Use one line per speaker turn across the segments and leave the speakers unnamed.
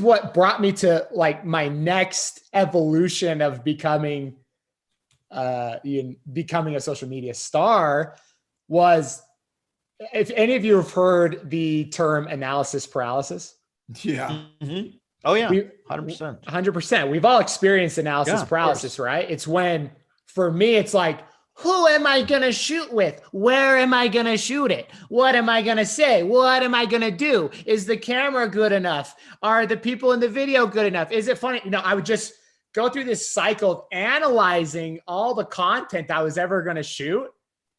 what brought me to like my next evolution of becoming a social media star was, if any of you have heard the term analysis paralysis.
Yeah.
Mm-hmm. Oh yeah. 100%.
100%. We've all experienced analysis paralysis, right? It's when, for me, it's like, who am I going to shoot with? Where am I going to shoot it? What am I going to say? What am I going to do? Is the camera good enough? Are the people in the video good enough? Is it funny? I would just go through this cycle of analyzing all the content I was ever going to shoot.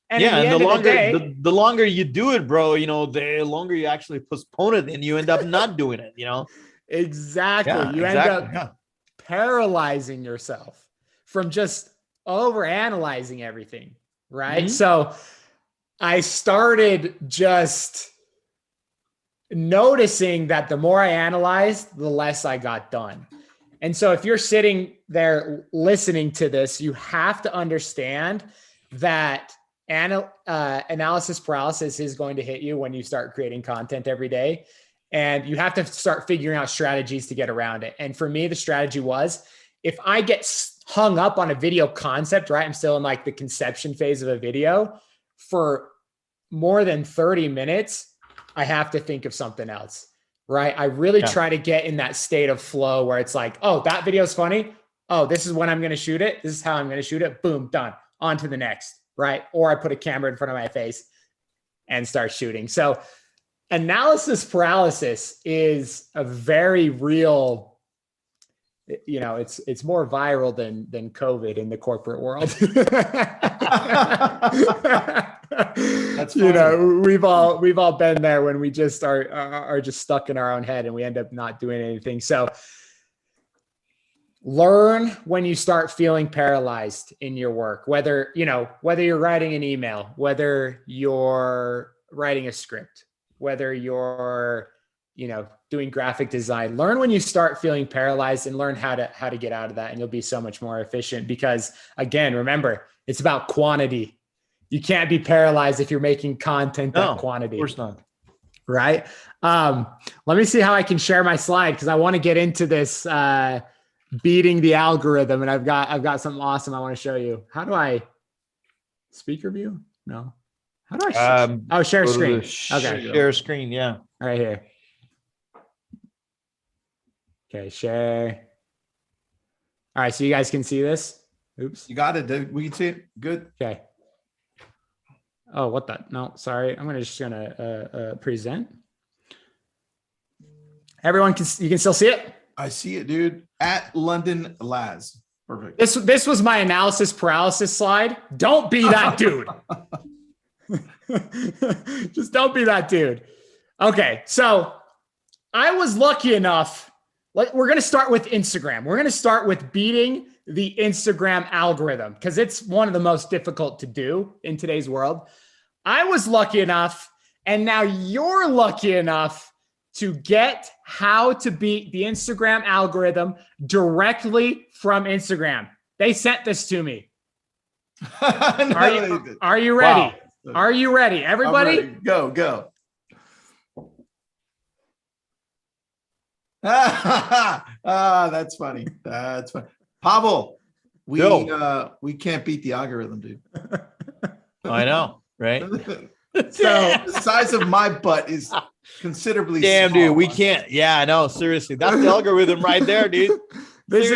And
the longer you do it, bro, the longer you actually postpone it, and you end up not doing it,
Exactly.
Yeah,
you end up paralyzing yourself from just over analyzing everything. Right.
Mm-hmm.
So I started just noticing that the more I analyzed, the less I got done. And so if you're sitting there listening to this, you have to understand that analysis paralysis is going to hit you when you start creating content every day. And you have to start figuring out strategies to get around it. And for me, the strategy was, if I get hung up on a video concept, right? I'm still in like the conception phase of a video for more than 30 minutes, I have to think of something else, right? I really try to get in that state of flow where it's like, oh, that video is funny. Oh, this is when I'm going to shoot it. This is how I'm going to shoot it. Boom, done. On to the next, right? Or I put a camera in front of my face and start shooting. So analysis paralysis is a very real, it's more viral than COVID in the corporate world.
That's funny.
We've all been there when we just are just stuck in our own head and we end up not doing anything. So learn when you start feeling paralyzed in your work, whether you're writing an email, whether you're writing a script, whether you're, doing graphic design. Learn when you start feeling paralyzed and learn how to get out of that, and you'll be so much more efficient. Because again, remember, it's about quantity. You can't be paralyzed if you're making content at quantity.
Of course not.
Right? Let me see how I can share my slide, because I want to get into this beating the algorithm, and I've got something awesome I want to show you. How do I speaker view? No. How do I share screen? Okay.
Share screen, yeah.
Right here. Okay, share. All right, so you guys can see this. Oops.
You got it, dude. We can see it. Good.
Okay. Oh, what the? No, sorry. I'm just gonna present. Everyone you can still see it?
I see it, dude. At London Laz. Perfect.
This was my analysis paralysis slide. Don't be that dude. Just don't be that dude. Okay, so I was lucky enough. We're going to start with Instagram. We're going to start with beating the Instagram algorithm, because it's one of the most difficult to do in today's world. I was lucky enough, and now you're lucky enough to get how to beat the Instagram algorithm directly from Instagram. They sent this to me. Are you ready? Wow. Are you ready? Everybody?
Ready. Go. That's funny. That's funny. Pavel, we can't beat the algorithm, dude.
I know, right?
So the size of my butt is considerably
damn,
small,
dude. We can't. Yeah, no, seriously. That's the algorithm right there, dude.
This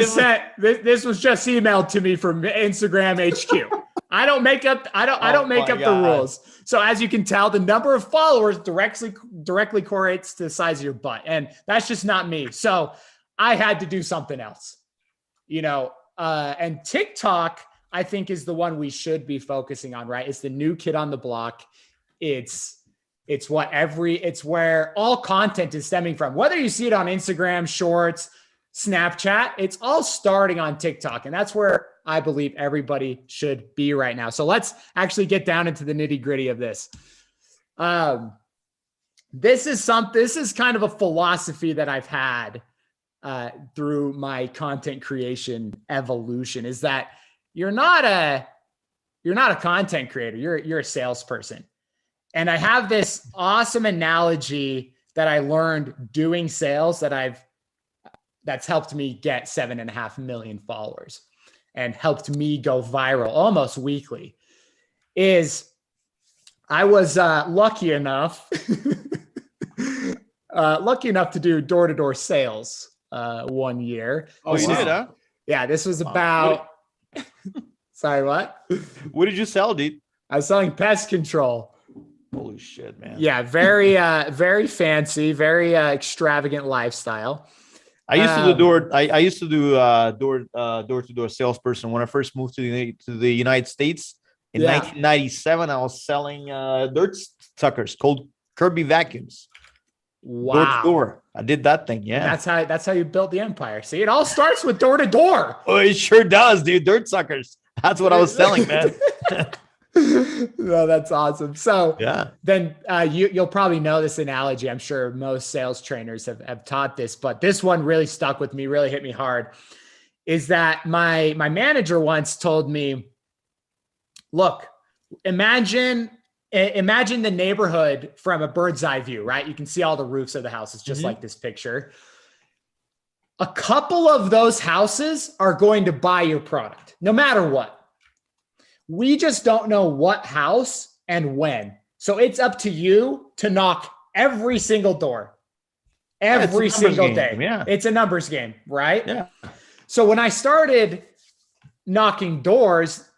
was just emailed to me from Instagram HQ. I don't make up the rules. So as you can tell, the number of followers directly correlates to the size of your butt. And that's just not me. So I had to do something else, and TikTok, I think, is the one we should be focusing on, right? It's the new kid on the block. It's where all content is stemming from, whether you see it on Instagram, Shorts, Snapchat, it's all starting on TikTok. And that's where I believe everybody should be right now. So let's actually get down into the nitty gritty of this. This is kind of a philosophy that I've had through my content creation evolution, is that you're not a content creator. You're a salesperson. And I have this awesome analogy that I learned doing sales that that's helped me get 7.5 million followers and helped me go viral almost weekly is I was lucky enough to do door-to-door sales 1 year.
Oh, you did, huh?
Yeah, this was about sorry, what?
What did you sell, dude?
I was selling pest control.
Holy shit, man.
Yeah, very very fancy, very extravagant lifestyle.
I used to do door-to-door salesperson when I first moved to the United States in 1997. I was selling dirt suckers called Kirby vacuums.
Wow.
Door to door. I did that thing. Yeah.
And that's how you built the empire. See, it all starts with door to door.
Oh, it sure does, dude. Dirt suckers. That's what I was selling, man.
No, that's awesome. So
yeah,
then you'll probably know this analogy. I'm sure most sales trainers have taught this, but this one really stuck with me, really hit me hard. Is that my manager once told me, look, imagine the neighborhood from a bird's eye view, right? You can see all the roofs of the houses, just like this picture. A couple of those houses are going to buy your product, no matter what. We just don't know what house and when. So it's up to you to knock every single door, every single day.
Yeah.
It's a numbers game, right?
Yeah.
So when I started knocking doors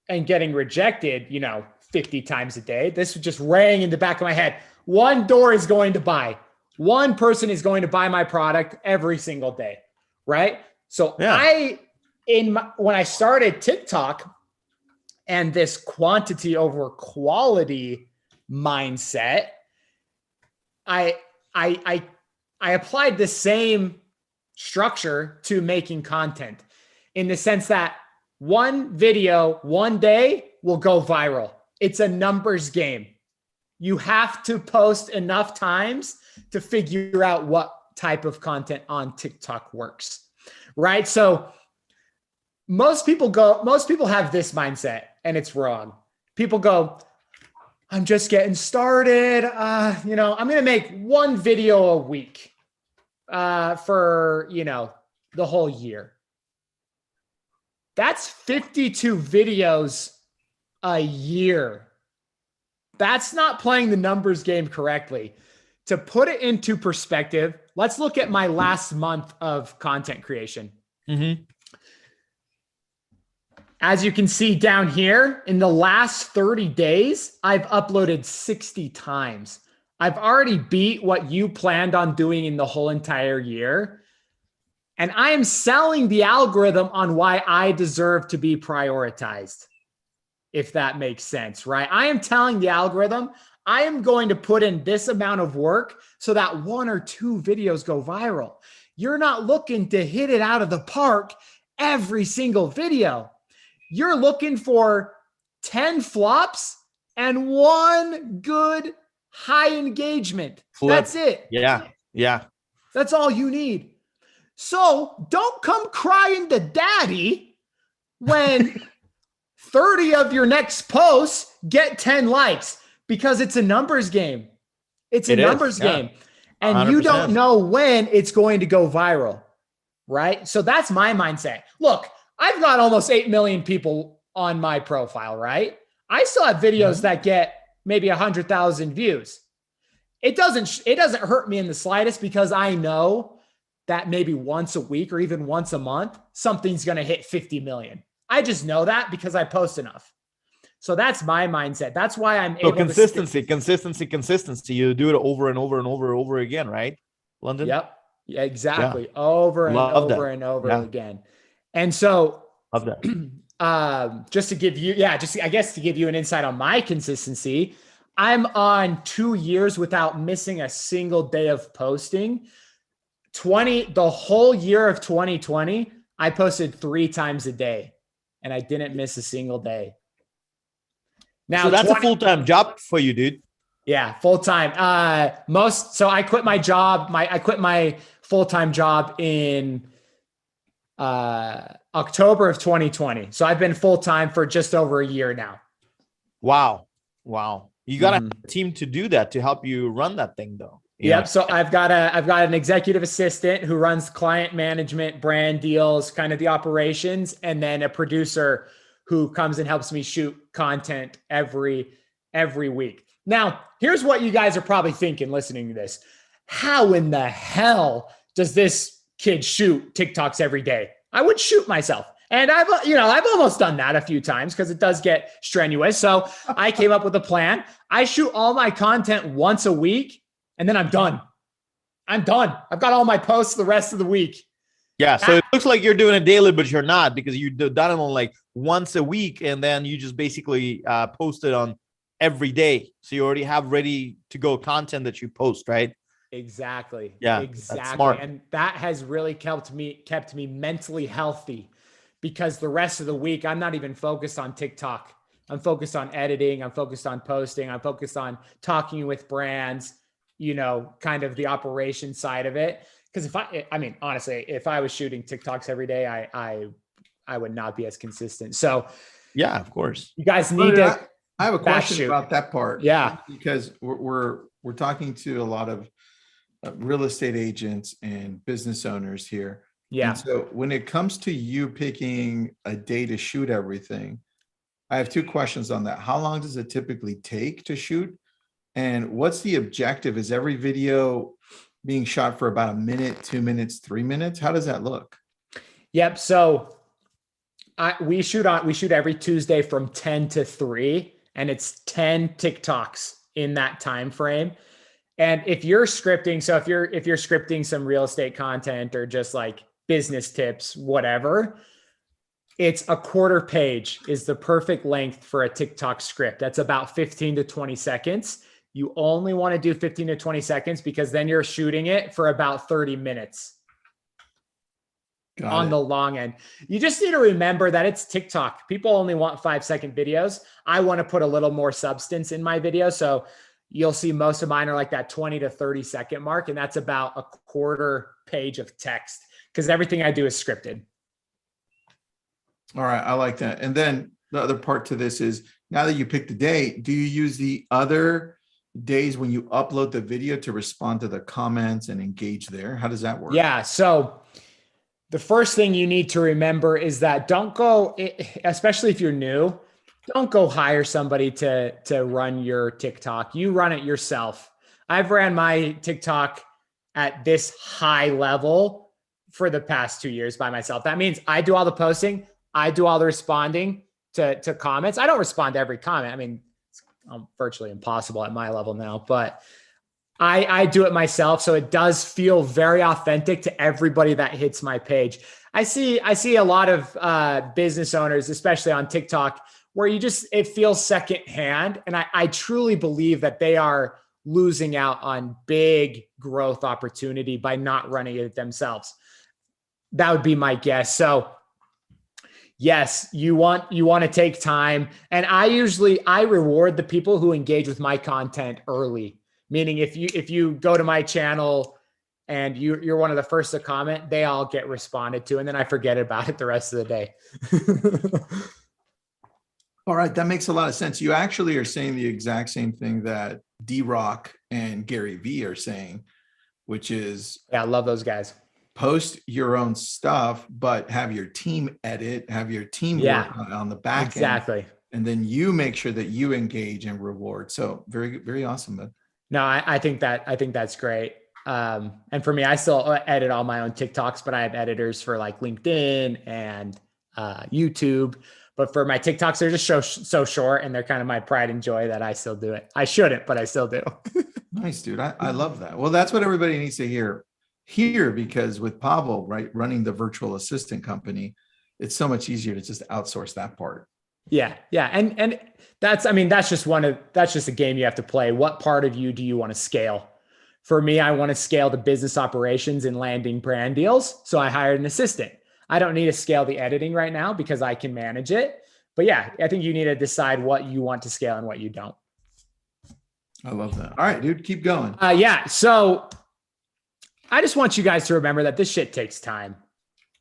and getting rejected, 50 times a day, this just rang in the back of my head. One door is going to buy. One person is going to buy my product every single day, right? So when I started TikTok and this quantity over quality mindset, I applied the same structure to making content in the sense that one video, one day will go viral. It's a numbers game. You have to post enough times to figure out what type of content on TikTok works, right? So most people have this mindset and it's wrong. People go, I'm just getting started. I'm going to make one video a week for, the whole year. That's 52 videos a year. That's not playing the numbers game correctly. To put it into perspective, let's look at my last month of content creation.
Mm-hmm.
As you can see down here, in the last 30 days, I've uploaded 60 times. I've already beat what you planned on doing in the whole entire year. And I am selling the algorithm on why I deserve to be prioritized, if that makes sense, right? I am telling the algorithm, I am going to put in this amount of work so that 1 or 2 videos go viral. You're not looking to hit it out of the park every single video. You're looking for 10 flops and 1 good high engagement.
Flip.
That's it.
Yeah. Yeah.
That's all you need. So don't come crying to daddy when 30 of your next posts get 10 likes because it's a numbers game. It's a numbers game. And 100%. You don't know when it's going to go viral, right? So that's my mindset. Look, I've got almost 8 million people on my profile, right? I still have videos that get maybe 100,000 views. It doesn't hurt me in the slightest because I know that maybe once a week or even once a month, something's going to hit 50 million. I just know that because I post enough. So that's my mindset. That's why I'm able
consistency. You do it over and over and over again, right? London?
Yep. Yeah, exactly. Yeah. Over and over again. And so
love that.
Just to give you, to give you an insight on my consistency, I'm on 2 years without missing a single day of posting. The whole year of 2020, I posted 3 times a day and I didn't miss a single day. Now,
so that's a full-time job for you, dude.
Yeah, full-time. So I quit my job. I quit my full-time job in October of 2020. So I've been full-time for just over a year now.
Wow. You got a team to do that, to help you run that thing though.
Yep. So I've got an executive assistant who runs client management, brand deals, kind of the operations, and then a producer who comes and helps me shoot content every week. Now, here's what you guys are probably thinking listening to this. How in the hell does this kid shoot TikToks every day? I would shoot myself. And I've almost done that a few times because it does get strenuous. So I came up with a plan. I shoot all my content once a week and then I'm done. I've got all my posts the rest of the week.
Yeah. So it looks like you're doing it daily, but you're not, because you've done it on like once a week. And then you just basically post it on every day. So you already have ready to go content that you post, right?
Exactly.
Yeah.
Exactly.
That's smart.
And that has really kept me mentally healthy, because the rest of the week, I'm not even focused on TikTok. I'm focused on editing. I'm focused on posting. I'm focused on talking with brands, kind of the operation side of it. Because honestly, if I was shooting TikToks every day, I would not be as consistent. So
yeah, of course.
You guys need to.
I have a question about that part.
Yeah.
Because we're talking to a lot of real estate agents and business owners here.
Yeah.
And so when it comes to you picking a day to shoot everything, I have two questions on that. How long does it typically take to shoot? And what's the objective? Is every video being shot for about a minute, 2 minutes, 3 minutes? How does that look?
Yep. So we shoot every Tuesday from 10 to 3, and it's 10 TikToks in that time frame. And if you're scripting, so if you're scripting some real estate content or just like business tips, whatever, it's a quarter page is the perfect length for a TikTok script. That's about 15 to 20 seconds. You only want to do 15 to 20 seconds because then you're shooting it for about 30 minutes on the long end. You just need to remember that it's TikTok. People only want 5-second videos. I want to put a little more substance in my video. So you'll see most of mine are like that 20 to 30 second mark. And that's about a quarter page of text, because everything I do is scripted.
All right. I like that. And then the other part to this is, now that you picked the day, do you use the other days when you upload the video to respond to the comments and engage there? How does that work?
Yeah. So the first thing you need to remember is that don't go, especially if you're new, don't go hire somebody to run your TikTok. You run it yourself. I've ran my TikTok at this high level for the past 2 years by myself. That means I do all the posting. I do all the responding to comments. I don't respond to every comment. I mean, it's virtually impossible at my level now, but I do it myself. So it does feel very authentic to everybody that hits my page. I see a lot of business owners, especially on TikTok, where it feels secondhand. And I truly believe that they are losing out on big growth opportunity by not running it themselves. That would be my guess. So yes, you want to take time. And I reward the people who engage with my content early. Meaning if you go to my channel and you're one of the first to comment, they all get responded to. And then I forget about it the rest of the day.
All right. That makes a lot of sense. You actually are saying the exact same thing that D-Rock and Gary Vee are saying, which is,
yeah, I love those guys.
Post your own stuff, but have your team edit, have your team work on the back end.
Exactly.
And then you make sure that you engage and reward. So very, very awesome, man.
No, I think that's great. And for me, I still edit all my own TikToks, but I have editors for like LinkedIn and YouTube. But for my TikToks, they're just so short, and they're kind of my pride and joy that I still do it. I shouldn't, but I still do.
Nice, dude. I love that. Well, that's what everybody needs to hear here, because with Pavel, right, running the virtual assistant company, it's so much easier to just outsource that part.
Yeah. Yeah. And that's just a game you have to play. What part of you do you want to scale? For me, I want to scale the business operations and landing brand deals. So I hired an assistant. I don't need to scale the editing right now because I can manage it. But yeah, I think you need to decide what you want to scale and what you don't.
I love that. All right, dude, keep going.
Yeah. So I just want you guys to remember that this shit takes time.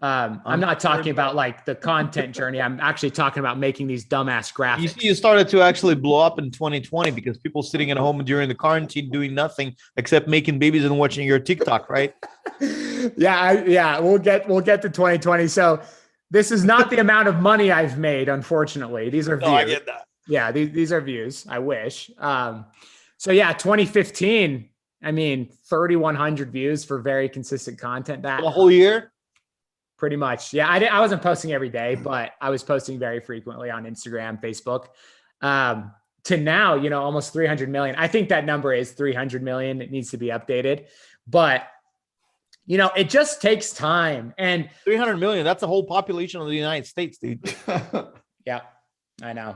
I'm not talking about like the content journey. I'm actually talking about making these dumbass graphics.
You see, you started to actually blow up in 2020 because people sitting at home during the quarantine doing nothing except making babies and watching your TikTok, right?
Yeah, we'll get to 2020. So this is not the amount of money I've made, unfortunately. These are views.
No, I get that.
Yeah, these are views. I wish. So yeah, 2015. I mean, 3,100 views for very consistent content. That
The whole year.
pretty much. Yeah, I wasn't posting every day, but I was posting very frequently on Instagram, Facebook. To now, almost 300 million. I think that number is 300 million. It needs to be updated, but it just takes time. And
300 million. That's the whole population of the United States, dude.
yeah, I know.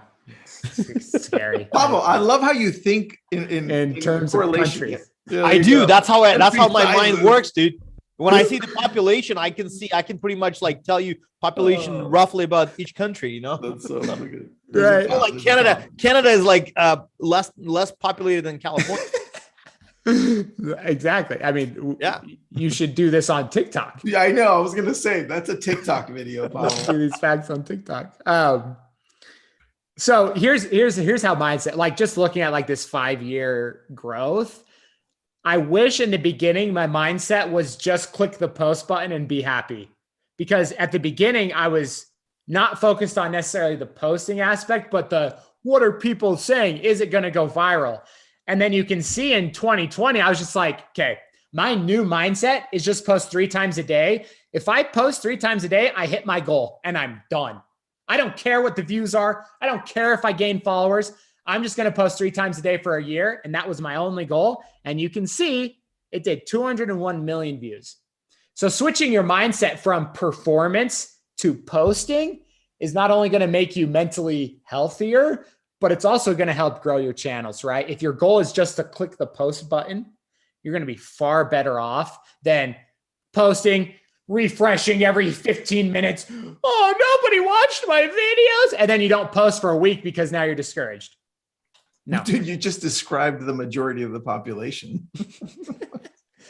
It's scary.
Pablo, I love how you think in
terms of countries.
Yeah,
I do.
go.
That's how my mind
Sizes.
works, dude. When I see the population, I can pretty much like tell you population roughly about each country,
That's so good.
Right.
Like Canada is like less populated than California.
Exactly. I mean,
Yeah.
You should do this on TikTok.
Yeah, I know. I was gonna say that's a TikTok video,
Let's
Pablo.
do these facts on TikTok. So here's how mindset, like just looking at like this 5-year growth. I wish in the beginning my mindset was just click the post button and be happy, because at the beginning I was not focused on necessarily the posting aspect, but what are people saying? Is it going to go viral? And then you can see in 2020, I was just like, okay, my new mindset is just post 3 times a day. If I post 3 times a day, I hit my goal and I'm done. I don't care what the views are. I don't care if I gain followers. I'm just going to post 3 times a day for a year. And that was my only goal. And you can see it did 201 million views. So switching your mindset from performance to posting is not only going to make you mentally healthier, but it's also going to help grow your channels, right? If your goal is just to click the post button, you're going to be far better off than posting, refreshing every 15 minutes. Oh, nobody watched my videos. And then you don't post for a week because now you're discouraged. No.
Dude, you just described the majority of the population.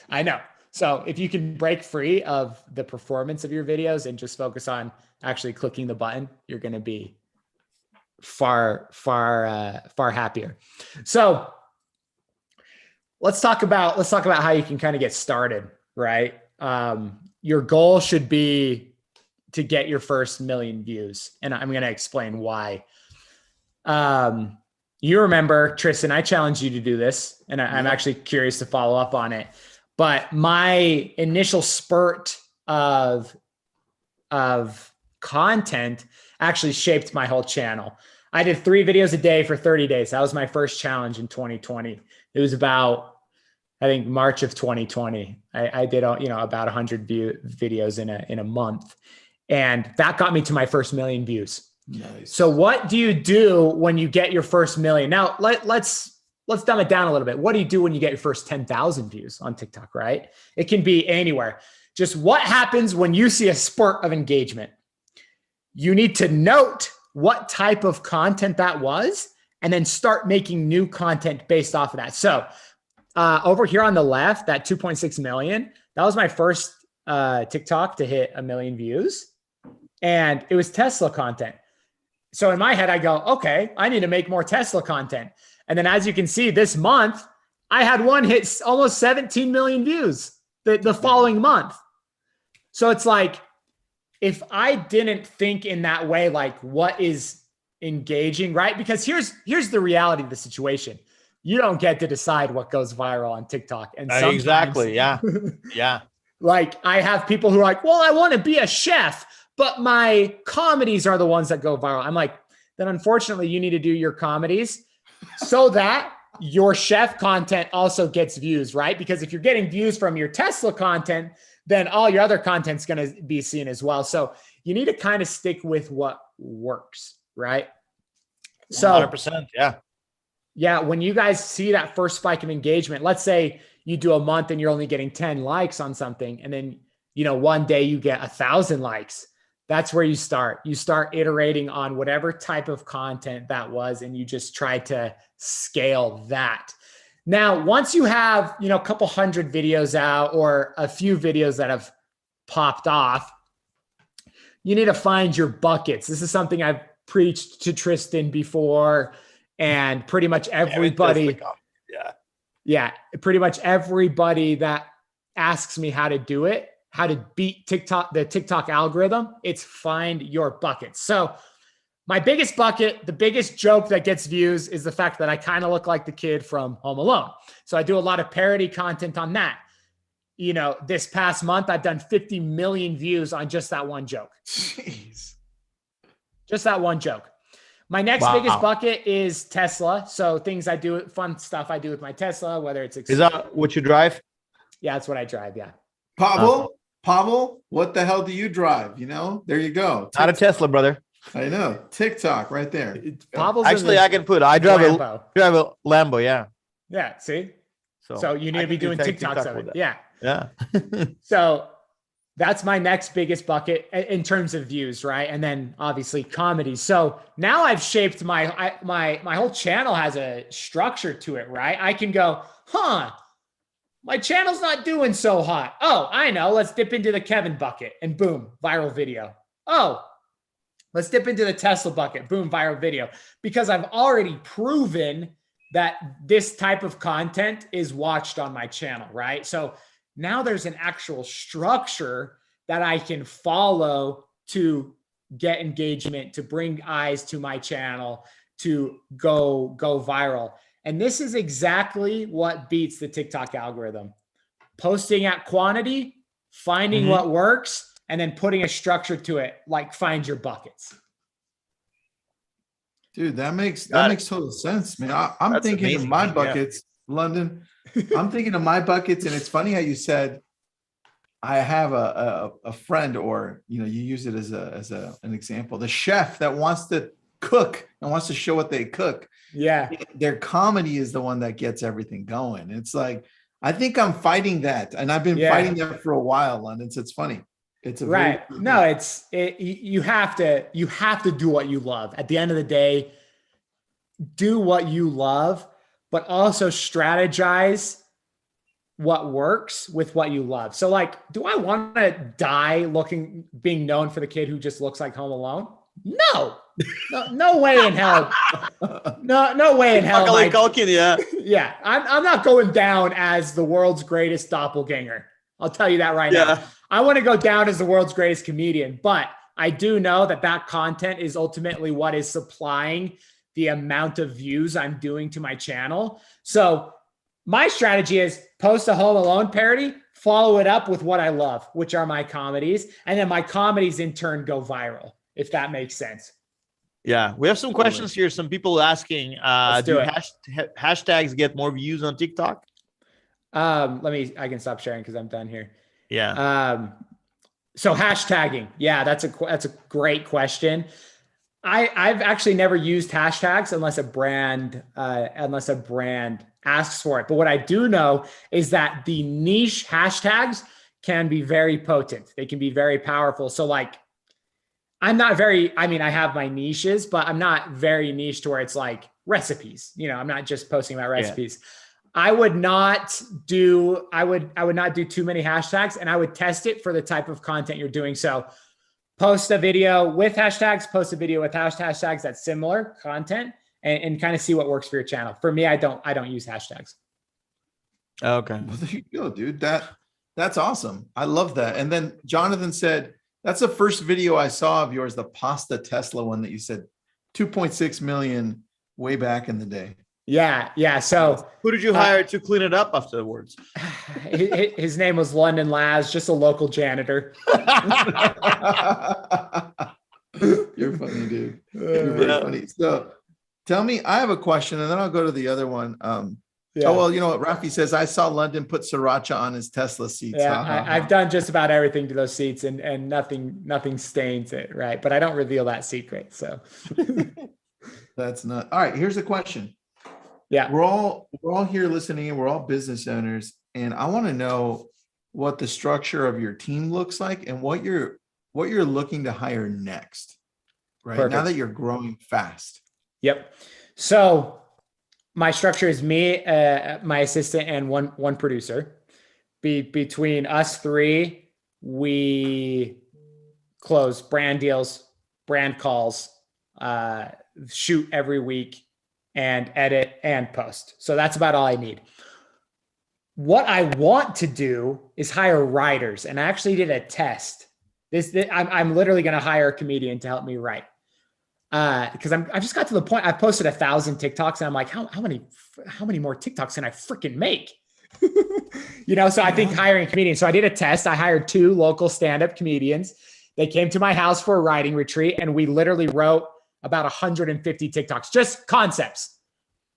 I know. So if you can break free of the performance of your videos and just focus on actually clicking the button, you're going to be far happier. So let's talk about how you can kind of get started, right? Your goal should be to get your first 1 million views. And I'm going to explain why. You remember, Tristan, I challenged you to do this, and I'm actually curious to follow up on it. But my initial spurt of content actually shaped my whole channel. I did 3 videos a day for 30 days. That was my first challenge in 2020. It was about, I think, March of 2020. I did about 100 videos in a month, and that got me to my first 1 million views.
Nice.
So what do you do when you get your first 1 million? Now let's dumb it down a little bit. What do you do when you get your first 10,000 views on TikTok, right? It can be anywhere. Just what happens when you see a spurt of engagement? You need to note what type of content that was, and then start making new content based off of that. So over here on the left, that 2.6 million, that was my first TikTok to hit 1 million views. And it was Tesla content. So in my head, I go, okay, I need to make more Tesla content. And then as you can see, this month, I had one hit almost 17 million views the following month. So it's like, if I didn't think in that way, like what is engaging, right? Because here's the reality of the situation. You don't get to decide what goes viral on TikTok. And
Exactly. Yeah. Yeah.
Like I have people who are like, well, I want to be a chef, but my comedies are the ones that go viral. I'm like, then unfortunately you need to do your comedies so that your chef content also gets views, right? Because if you're getting views from your Tesla content, then all your other content's going to be seen as well. So you need to kind of stick with what works, right? So
100%. Yeah.
Yeah, when you guys see that first spike of engagement, let's say you do a month and you're only getting 10 likes on something, and then one day you get 1,000 likes. That's where you start. You start iterating on whatever type of content that was, and you just try to scale that. Now, once you have, a couple hundred videos out or a few videos that have popped off, you need to find your buckets. This is something I've preached to Tristan before, and pretty much everybody, yeah, pretty much everybody that asks me how to do it, how to beat the TikTok algorithm, it's find your buckets. So my biggest bucket, the biggest joke that gets views is the fact that I kind of look like the kid from Home Alone. So I do a lot of parody content on that. You know, this past month, I've done 50 million views on just that one joke.
Jeez.
Just that one joke. My next biggest bucket is Tesla. So things I do, fun stuff I do with my Tesla, whether it's...
Is that what you drive?
Yeah, that's what I drive, yeah.
Pavel, what the hell do you drive? You know, there you go.
Not a Tesla, brother.
I know. TikTok right there.
Pavel's
actually, I drive a Lambo, yeah.
Yeah, see? So you need to be doing TikToks of it. Yeah.
Yeah.
So that's my next biggest bucket in terms of views, right? And then obviously comedy. So now I've shaped my whole channel has a structure to it, right? I can go, my channel's not doing so hot. Oh, I know. Let's dip into the Kevin bucket and boom, viral video. Oh, let's dip into the Tesla bucket. Boom, viral video. Because I've already proven that this type of content is watched on my channel, right? So now there's an actual structure that I can follow to get engagement, to bring eyes to my channel, to go viral. And this is exactly what beats the TikTok algorithm. Posting at quantity, finding what works, and then putting a structure to it, like find your buckets.
Dude, that makes total sense, man. I'm thinking amazing, of my buckets, London. I'm thinking of my buckets, and it's funny how you said I have a friend, or you use it as an example. The chef that wants to cook and wants to show what they cook.
Yeah,
their comedy is the one that gets everything going. It's like I think I'm fighting that, and I've been fighting that for a while, London. So it's funny. It's a
right. No, you have to do what you love. At the end of the day, do what you love, but also strategize what works with what you love. So like, do I want to die being known for the kid who just looks like Home Alone? No way in hell. No way in hell. Yeah. I'm not going down as the world's greatest doppelganger. I'll tell you that right now. I want to go down as the world's greatest comedian, but I do know that content is ultimately what is supplying the amount of views I'm doing to my channel. So my strategy is post a Home Alone parody, follow it up with what I love, which are my comedies. And then my comedies in turn go viral, if that makes sense.
Yeah. We have some questions here. Some people asking, do hashtags get more views on TikTok?
I can stop sharing because I'm done here.
Yeah.
So hashtagging. Yeah, that's a great question. I've actually never used hashtags unless a brand asks for it. But what I do know is that the niche hashtags can be very potent. They can be very powerful. So like, I have my niches, but I'm not very niche to where it's like recipes. I'm not just posting about recipes. Yeah. I would not do too many hashtags, and I would test it for the type of content you're doing. So post a video with hashtags, post a video with hashtags that's similar content, and kind of see what works for your channel. For me, I don't use hashtags.
Okay. Well, there you go, dude. That's awesome. I love that. And then Jonathan said, that's the first video I saw of yours, the pasta Tesla one that you said 2.6 million way back in the day.
Yeah. So
who did you hire to clean it up afterwards?
His name was London Laz, just a local janitor.
You're funny, dude. You're very funny. So tell me, I have a question, and then I'll go to the other one. Oh, well, you know what? Rafi says, I saw London put sriracha on his Tesla seats.
Yeah, I've done just about everything to those seats, and nothing stains it, right? But I don't reveal that secret. So
that's not all right. Here's the question.
Yeah,
we're all here listening, and we're all business owners, and I want to know what the structure of your team looks like and what you're looking to hire next, right? Perfect. Now that you're growing fast.
Yep. So my structure is me, my assistant, and one producer. Between us three, we close brand deals, brand calls, shoot every week, and edit and post. So that's about all I need. What I want to do is hire writers, and I actually did a test. I'm literally going to hire a comedian to help me write, because I just got to the point. I posted 1,000 TikToks, and I'm like, how many more TikToks can I freaking make? So I think hiring a comedian. So I did a test. I hired 2 local stand-up comedians. They came to my house for a writing retreat, and we literally wrote about 150 TikToks, just concepts.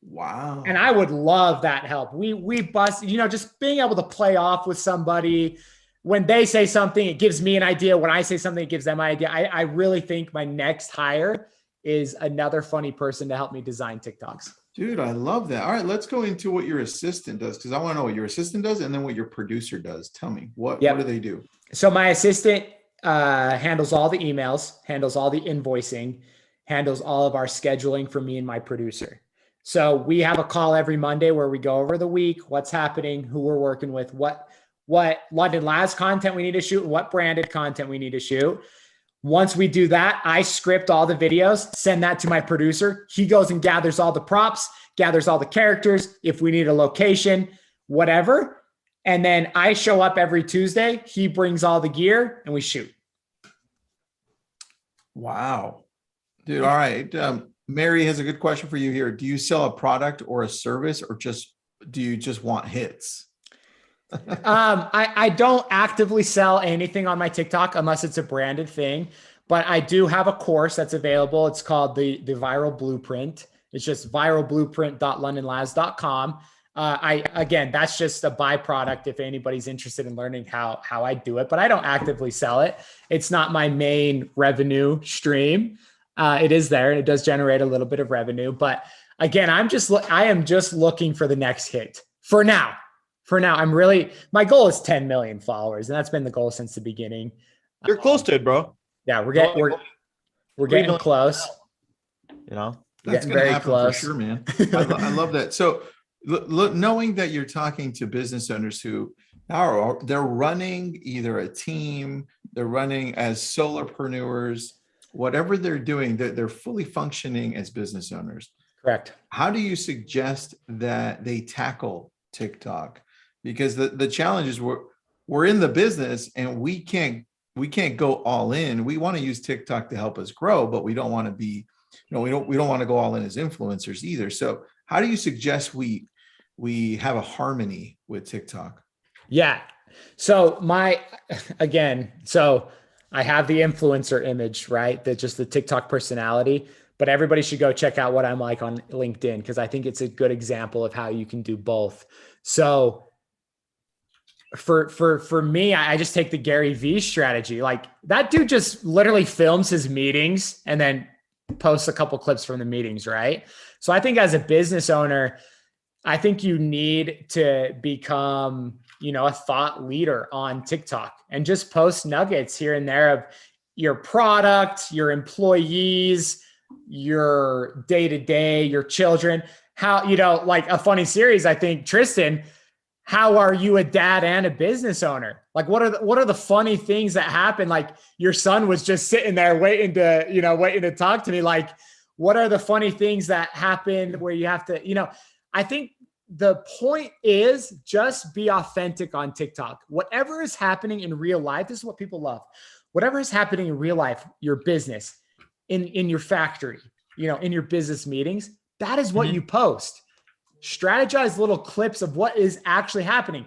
Wow.
And I would love that help. We bust, just being able to play off with somebody. When they say something, it gives me an idea. When I say something, it gives them an idea. I really think my next hire is another funny person to help me design TikToks.
Dude, I love that. All right, let's go into what your assistant does, because I want to know what your assistant does and then what your producer does. Tell me, what do they do?
So my assistant handles all the emails, handles all the invoicing, handles all of our scheduling for me and my producer. So we have a call every Monday where we go over the week, what's happening, who we're working with, what London Laz content we need to shoot, and what branded content we need to shoot. Once we do that, I script all the videos, send that to my producer. He goes and gathers all the props, gathers all the characters, if we need a location, whatever. And then I show up every Tuesday. He brings all the gear and we shoot.
Wow. Dude, all right. Mary has a good question for you here. Do you sell a product or a service, or do you just want hits?
I don't actively sell anything on my TikTok unless it's a branded thing, but I do have a course that's available. It's called the Viral Blueprint. It's just viralblueprint.londonlaz.com. Again, that's just a byproduct if anybody's interested in learning how I do it, but I don't actively sell it. It's not my main revenue stream. It is there and it does generate a little bit of revenue, but again, I am just looking for the next hit for now. My goal is 10 million followers, and that's been the goal since the beginning.
You're close to it, bro.
Yeah, we're getting close.
That's going to happen close. For sure, man. I love that. So knowing that you're talking to business owners who they're running either a team, they're running as solopreneurs, whatever they're doing, they're fully functioning as business owners.
Correct.
How do you suggest that they tackle TikTok? Because the challenge is we're in the business and we can't go all in. We want to use TikTok to help us grow, but we don't want to be, we don't want to go all in as influencers either. So how do you suggest we have a harmony with TikTok?
Yeah. So I have the influencer image, right? Just the TikTok personality, but everybody should go check out what I'm like on LinkedIn, because I think it's a good example of how you can do both. So for me, I just take the Gary Vee strategy. Like, that dude just literally films his meetings and then posts a couple clips from the meetings, right? So I think as a business owner, I think you need to become, a thought leader on TikTok and just post nuggets here and there of your product, your employees, your day-to-day, your children. How, like a funny series, I think, Tristan, how are you a dad and a business owner? Like, what are the funny things that happen? Like, your son was just sitting there waiting to talk to me. Like, what are the funny things that happen where you have to, I think the point is just be authentic on TikTok. Whatever is happening in real life, this is what people love. Whatever is happening in real life, your business, in your factory, in your business meetings, that is what you post. Strategize little clips of what is actually happening.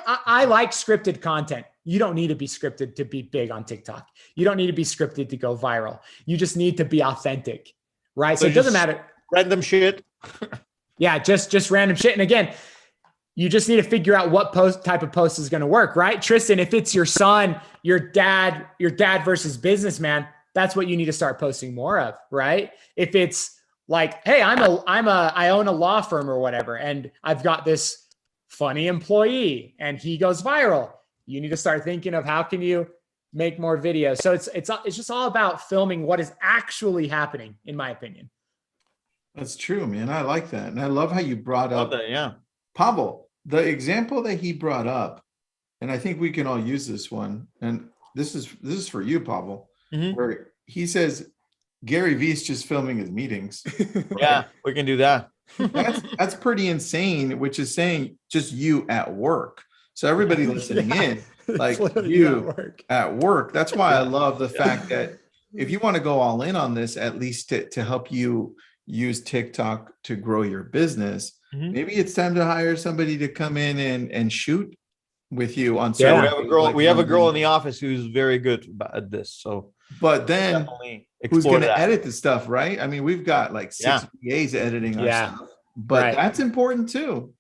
I like scripted content. You don't need to be scripted to be big on TikTok. You don't need to be scripted to go viral. You just need to be authentic, right? So it doesn't matter.
Random shit.
Yeah, just random shit. And again, you just need to figure out what type of post is going to work, right? Tristan, if it's your son, your dad versus businessman, that's what you need to start posting more of, right? If it's like, hey, I own a law firm or whatever, and I've got this funny employee and he goes viral. You need to start thinking of how can you make more videos. So it's just all about filming what is actually happening, in my opinion.
That's true, man. I like that. And I love how you brought up
that, yeah.
Pavel, the example that he brought up, and I think we can all use this one. And this is for you, Pavel.
Mhm.
where he says Gary Vee's just filming his meetings.
Yeah, we can do that.
That's pretty insane, which is saying just you at work. So everybody listening
Yeah,
in,
it's
like
literally
you
at work.
at work. That's why I love the fact that if you want to go all in on this, at least to help you use TikTok to grow your business,
Mhm.
maybe it's time to hire somebody to come in and shoot with you on
Yeah,
certain
we have a
things,
girl.
like
We have a girl in
numbers.
the office who's very good at this. So
But then
definitely
who's
explore
going to
that.
edit the stuff, right? I mean, we've got like 6 VAs editing our
Yeah.
stuff, but
Right.
that's important too.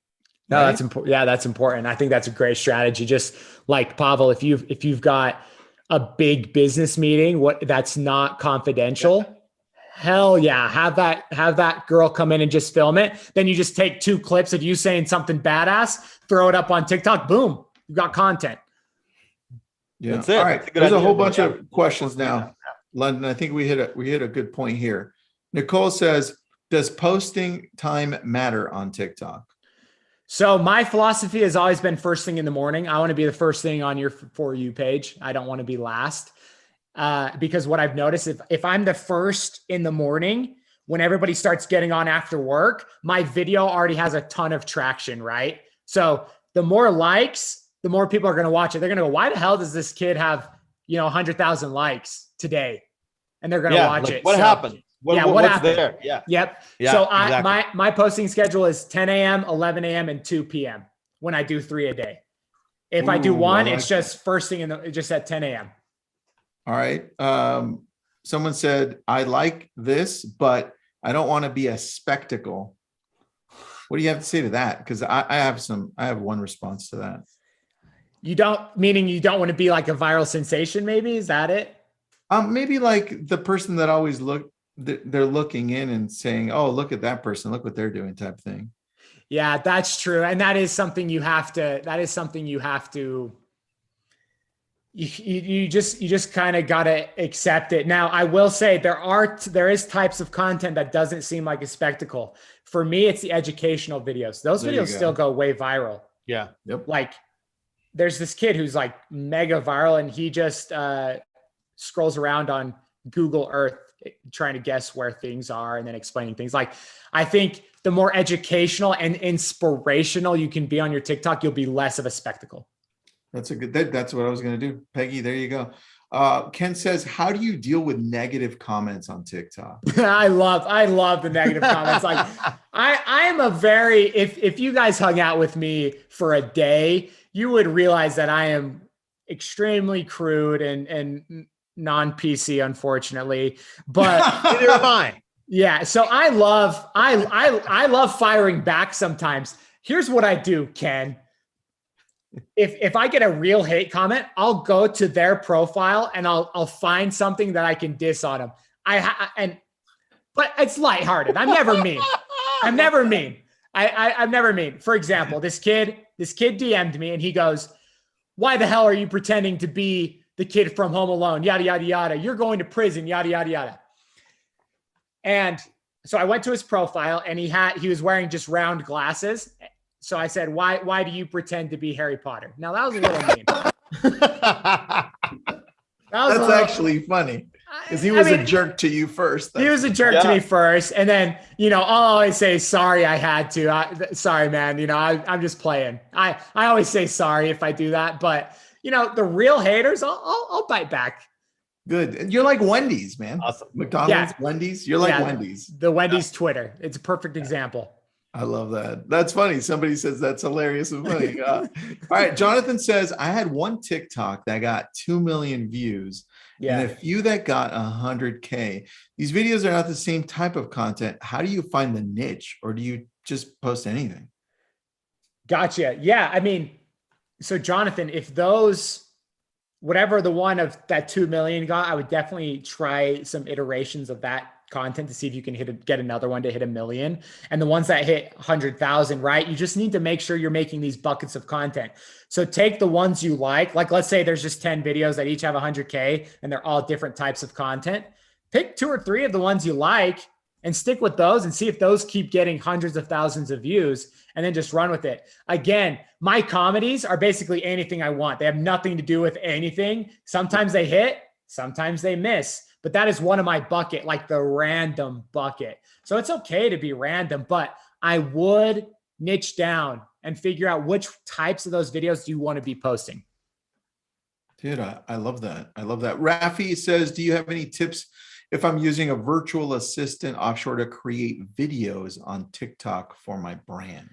No,
right?
that's important. Yeah, that's important. I think that's a great strategy. Just like Pavel, if you've got a big business meeting, that's not confidential, hell yeah, have that girl come in and just film it. Then you just take 2 clips of you saying something badass, throw it up on TikTok, boom, you've got content.
Yeah.
That's it.
All
That's
right.
a good
There's a
idea.
whole bunch
Yeah.
of questions now. London, I think we hit a good point here. Nicole says, does posting time matter on TikTok?
So my philosophy has always been first thing in the morning. I want to be the first thing on your For You page. I don't want to be last. Because what I've noticed, if I'm the first in the morning, when everybody starts getting on after work, my video already has a ton of traction, right? So the more likes, the more people are going to watch it. They're going to go, why the hell does this kid have, 100,000 likes today? And they're going to watch it.
What
So,
happened? What's
happened?
there? Yeah.
Yep.
Yeah,
So
exactly.
my posting schedule is 10 a.m., 11 a.m., and 2 p.m. when I do 3 a day. If I do
Ooh,
one,
I
it's
like
just first thing just at 10 a.m.
All right. Someone said, I like this, but I don't want to be a spectacle. What do you have to say to that? Because I have one response to that.
Meaning you don't want to be like a viral sensation, maybe? Is that it?
Maybe like the person that always they're looking in and saying, oh, look at that person, look what they're doing type thing.
Yeah, that's true. And that is something you have to, you just kind of got to accept it. Now, I will say there is types of content that doesn't seem like a spectacle. For me, it's the educational videos. Those
There you
videos
go.
still go way viral.
Yeah.
Yep.
Like there's this kid who's like mega viral and he just scrolls around on Google Earth trying to guess where things are and then explaining things. Like, I think the more educational and inspirational you can be on your TikTok, you'll be less of a spectacle.
That's that's what I was going to do. Peggy, there you go. Ken says, how do you deal with negative comments on TikTok?
I love the negative comments. Like I am if you guys hung out with me for a day, you would realize that I am extremely crude and non-PC, unfortunately, but
neither am I.
Yeah. So I love firing back sometimes. Here's what I do, Ken. If I get a real hate comment, I'll go to their profile and I'll find something that I can diss on them. But it's lighthearted. I'm never mean. I'm never mean. I'm never mean. For example, this kid DM'd me and he goes, why the hell are you pretending to be the kid from Home Alone? Yada, yada, yada. You're going to prison, yada, yada, yada. And so I went to his profile and he was wearing just round glasses. So I said, why do you pretend to be Harry Potter? Now that was a little mean.
That's actually funny because he was a jerk to you first.
He was a jerk to me first. And then, I'll always say, sorry, I had to. Sorry, man. I'm just playing. I always say sorry if I do that. But, the real haters, I'll bite back.
Good. You're like Wendy's, man.
Awesome.
McDonald's, Wendy's. You're like Wendy's.
The Wendy's Twitter. It's a perfect example.
I love that. That's funny. Somebody says that's hilarious and funny. All right. Jonathan says, I had one TikTok that got 2 million views and a few that got 100K. These videos are not the same type of content. How do you find the niche, or do you just post anything?
Gotcha. Yeah. I mean, so Jonathan, if whatever the one of that 2 million got, I would definitely try some iterations of that content to see if you can get another one to hit 1 million. And the ones that hit 100,000, right? You just need to make sure you're making these buckets of content. So take the ones you like let's say there's just 10 videos that each have 100K and they're all different types of content. Pick 2 or 3 of the ones you like and stick with those and see if those keep getting hundreds of thousands of views, and then just run with it. Again, my comedies are basically anything I want. They have nothing to do with anything. Sometimes they hit, Sometimes they miss, but that is one of my bucket, like the random bucket. So it's okay to be random, but I would niche down and figure out which types of those videos do you want to be posting.
Dude, I love that. I love that. Rafi says, do you have any tips if I'm using a virtual assistant offshore to create videos on TikTok for my brand?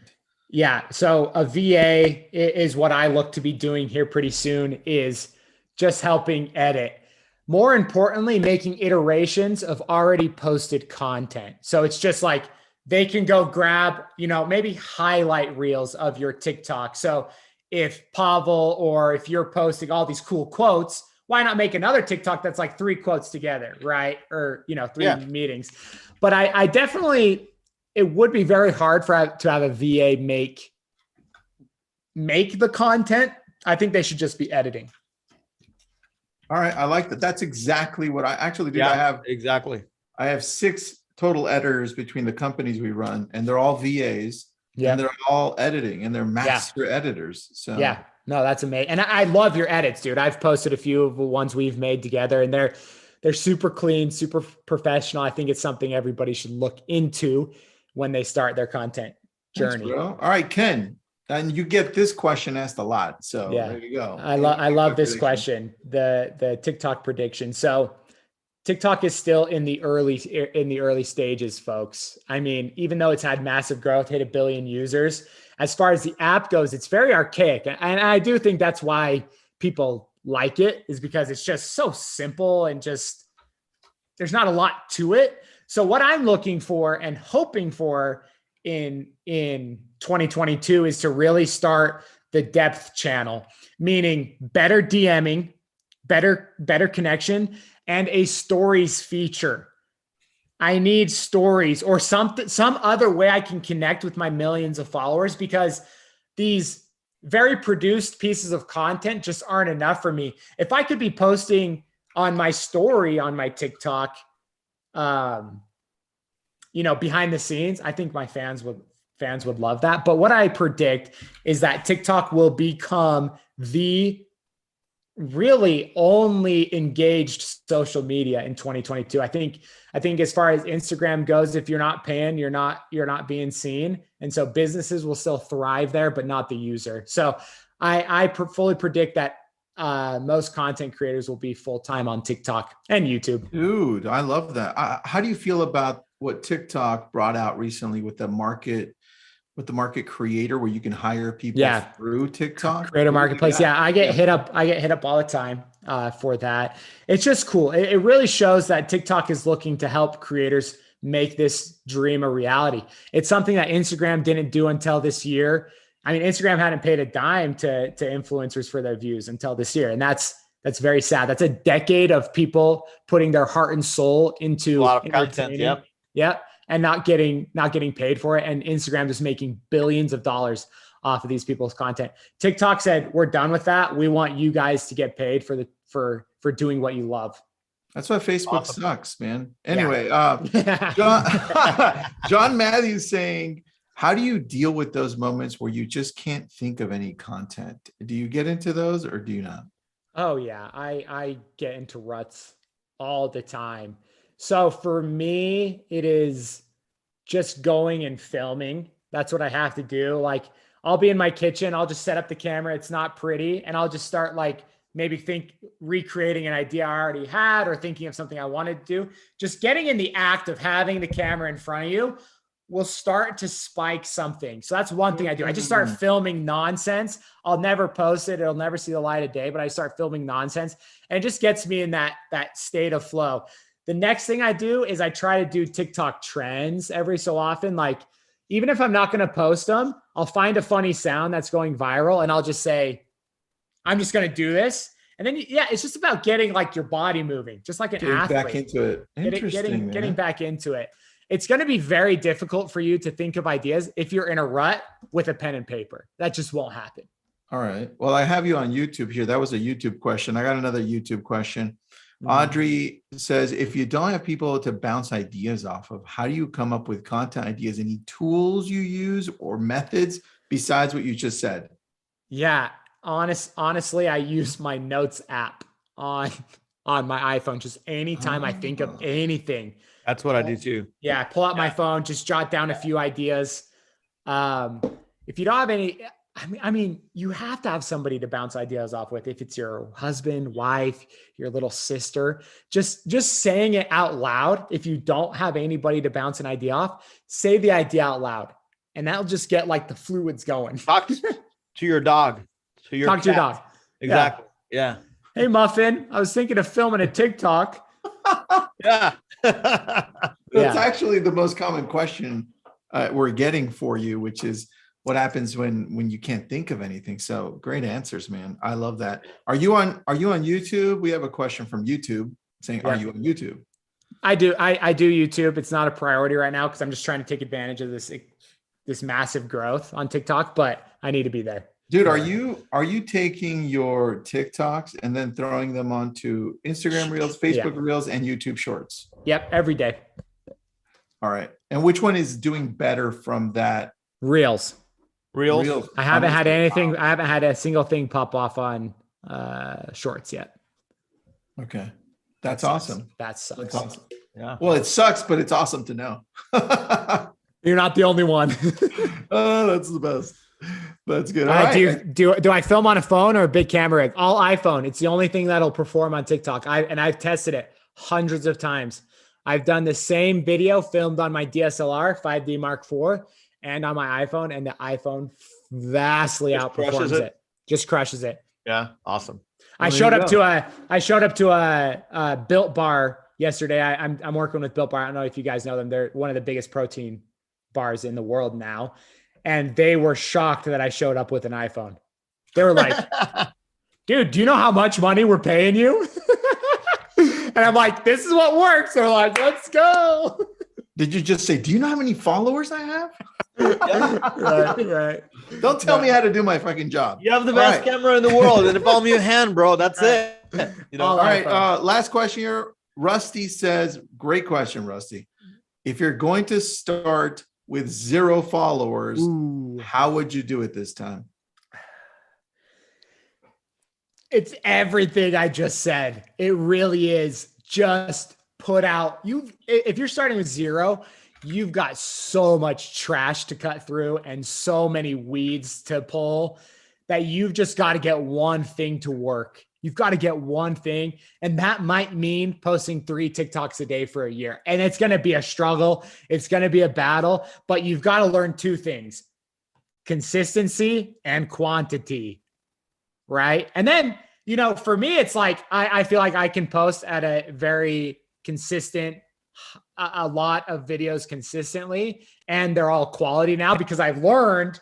Yeah. So a VA is what I look to be doing here pretty soon, is just helping edit. More importantly, making iterations of already posted content. So it's just like they can go grab, maybe highlight reels of your TikTok. So if Pavel, or if you're posting all these cool quotes, why not make another TikTok that's like 3 quotes together, right? Or, 3 meetings. But I definitely, it would be very hard to have a VA make the content. I think they should just be editing.
All right. I like that. That's exactly what I actually do.
Yeah, exactly.
I have 6 total editors between the companies we run, and they're all VAs. Yeah. And they're all editing, and they're master editors. So
yeah, no, that's amazing. And I love your edits, dude. I've posted a few of the ones we've made together, and they're super clean, super professional. I think it's something everybody should look into when they start their content journey.
Thanks, bro. All right, Ken. And you get this question asked a lot. So there you go.
I love this question. The TikTok prediction. So TikTok is still in the early stages, folks. I mean, even though it's had massive growth, hit 1 billion users, as far as the app goes, it's very archaic. And I do think that's why people like it, is because it's just so simple and just, there's not a lot to it. So what I'm looking for and hoping for in 2022 is to really start the depth channel, meaning better DMing, better connection, and a stories feature. I need stories or some other way I can connect with my millions of followers, because these very produced pieces of content just aren't enough for me. If I could be posting on my story on my TikTok, behind the scenes, I think my fans would love that. But what I predict is that TikTok will become the really only engaged social media in 2022. I think as far as Instagram goes, if you're not paying, you're not being seen. And so businesses will still thrive there, but not the user. So I fully predict that most content creators will be full-time on TikTok and YouTube.
Dude, I love that. How do you feel about what TikTok brought out recently with the market creator, where you can hire people through TikTok?
Creator marketplace. Yeah, I get hit up all the time for that. It's just cool. It really shows that TikTok is looking to help creators make this dream a reality. It's something that Instagram didn't do until this year. I mean, Instagram hadn't paid a dime to influencers for their views until this year. And that's very sad. That's a decade of people putting their heart and soul into
a lot of content. Yep.
Yeah. And not getting paid for it. And Instagram just making billions of dollars off of these people's content. TikTok said, we're done with that. We want you guys to get paid for doing what you love.
That's why Facebook sucks, man. Anyway, John Matthews saying, how do you deal with those moments where you just can't think of any content? Do you get into those or do you not?
Oh yeah. I get into ruts all the time. So for me, it is just going and filming. That's what I have to do. Like, I'll be in my kitchen. I'll just set up the camera. It's not pretty. And I'll just start recreating an idea I already had, or thinking of something I wanted to do. Just getting in the act of having the camera in front of you will start to spike something. So that's one thing I do. I just start filming nonsense. I'll never post it. It'll never see the light of day, but I start filming nonsense, and it just gets me in that state of flow. The next thing I do is I try to do TikTok trends every so often. Like, even if I'm not going to post them, I'll find a funny sound that's going viral, and I'll just say, I'm just going to do this. And then, it's just about getting like your body moving, just like an athlete.
Back into it. Interesting.
Getting back into it. It's going to be very difficult for you to think of ideas if you're in a rut with a pen and paper. That just won't happen.
All right. Well, I have you on YouTube here. That was a YouTube question. I got another YouTube question. Audrey says, if you don't have people to bounce ideas off of, how do you come up with content ideas? Any tools you use or methods besides what you just said?
Yeah. Honestly, I use my notes app on on my iPhone. Just anytime I think of anything.
That's what I do too.
Yeah, I pull out my phone, just jot down a few ideas. If you don't have any, I mean, you have to have somebody to bounce ideas off with. If it's your husband, wife, your little sister, just saying it out loud. If you don't have anybody to bounce an idea off, say the idea out loud, and that'll just get like the fluids going.
Talk to your dog. To your
dog.
Exactly. Yeah.
Hey, Muffin, I was thinking of filming a TikTok.
Yeah.
That's actually the most common question we're getting for you, which is what happens when you can't think of anything. So great answers, man. I love that. Are you on YouTube? We have a question from YouTube saying, are you on YouTube?
I do YouTube. It's not a priority right now because I'm just trying to take advantage of this massive growth on TikTok, but I need to be there.
Dude, are you taking your TikToks and then throwing them onto Instagram Reels, Facebook Reels, and YouTube Shorts?
Yep, every day.
All right. And which one is doing better from that?
Reels.
Reels.
I haven't had anything. I haven't had a single thing pop off on Shorts yet.
Okay. That's awesome.
That sucks.
That's awesome.
Yeah.
Well, it sucks, but it's awesome to know.
You're not the only one.
Oh, that's the best. That's good.
All right. Do I film on a phone or a big camera? All iPhone. It's the only thing that'll perform on TikTok. I've tested it hundreds of times. I've done the same video filmed on my DSLR 5D Mark IV and on my iPhone, and the iPhone vastly outperforms it. Just crushes it.
Yeah. Awesome.
I showed up to a Built Bar yesterday. I'm working with Built Bar. I don't know if you guys know them. They're one of the biggest protein bars in the world now. And they were shocked that I showed up with an iPhone. They were like, dude, do you know how much money we're paying you? And I'm like, this is what works. They're like, let's go.
Did you just say, do you know how many followers I have?
Right.
Don't tell me how to do my fucking job.
You have the best camera in the world in the palm of your hand, bro. That's it. You know.
All right. Last question here. Rusty says, great question, Rusty. If you're going to start with 0 followers, how would you do it this time?
It's everything I just said. It really is. Just put out, if you're starting with 0, you've got so much trash to cut through and so many weeds to pull that you've just got to get one thing to work. You've got to get one thing. And that might mean posting 3 TikToks a day for a year. And it's going to be a struggle. It's going to be a battle, but you've got to learn 2 things: consistency and quantity. Right. And then, for me, it's like, I feel like I can post at a very consistent, a lot of videos consistently, and they're all quality now because I've learned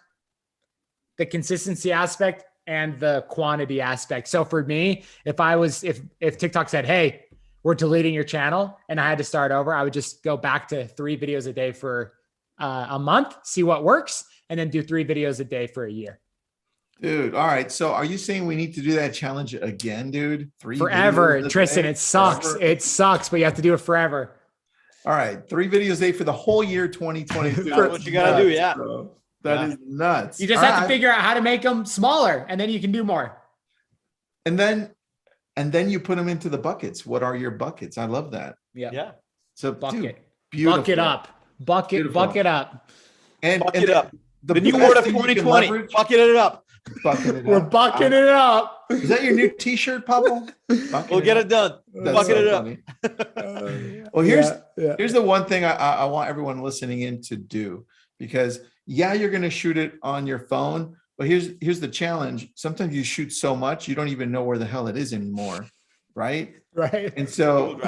the consistency aspect and the quantity aspect. So for me, if TikTok said, hey, we're deleting your channel, and I had to start over, I would just go back to 3 videos a day for a month, see what works, and then do 3 videos a day for a year.
Dude, all right. So are you saying we need to do that challenge again, dude? 3
forever, Tristan. It sucks.
Forever.
It sucks, but you have to do it forever.
All right. 3 videos a day for the whole year 2022.
That's what you got to do. Yeah.
Bro. That is nuts.
You just have to figure out how to make them smaller, and then you can do more.
And then you put them into the buckets. What are your buckets? I love that.
Yeah.
So
bucket,
beautiful.
bucket up, bucket up,
and
bucket up. The new
best
word of
thing you can
2020.
leverage-
Bucket it up.
Bucket it
We're
up.
bucking it up.
Is that your new T-shirt, Pablo?
We'll get it done.
That's
Bucket
so
it up.
funny. Well, here's the one thing I want everyone listening in to do, because you're going to shoot it on your phone, but here's the challenge. Sometimes you shoot so much you don't even know where the hell it is anymore, right?
Right.
And so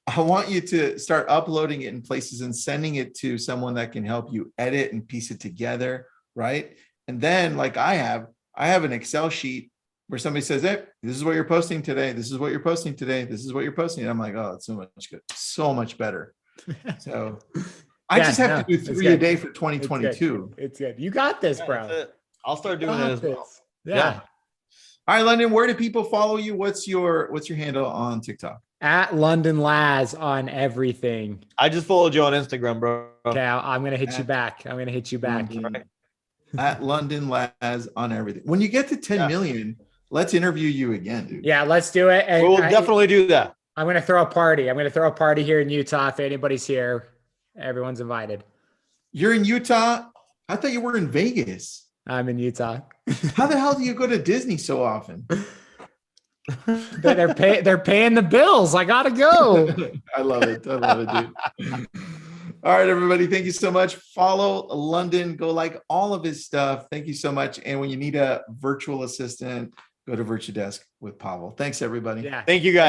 I want you to start uploading it in places and sending it to someone that can help you edit and piece it together, right? And then, like I have an Excel sheet where somebody says, hey, this is what you're posting today. This is what you're posting today. This is what you're posting. And I'm like, oh, it's so much good. So much better. So I just have to do 3 a day for 2022.
It's good. You got this, bro.
I'll start doing it as well.
Yeah.
All right, London, where do people follow you? What's your handle on TikTok?
At London Laz on everything.
I just followed you on Instagram, bro.
Okay, I'm going to hit you back.
At London Laz on everything. When you get to 10 million, let's interview you again, dude.
Yeah, let's do it. And
We'll definitely do that.
I'm going to throw a party. I'm going to throw a party here in Utah. If anybody's here, everyone's invited.
You're in Utah. I thought you were in Vegas.
I'm in Utah.
How the hell do you go to Disney so often?
They're paying the bills. I gotta go.
I love it, dude. All right, everybody. Thank you so much. Follow London. Go like all of his stuff. Thank you so much. And when you need a virtual assistant, go to VirtuDesk with Pavel. Thanks, everybody.
Yeah.
Thank you, guys.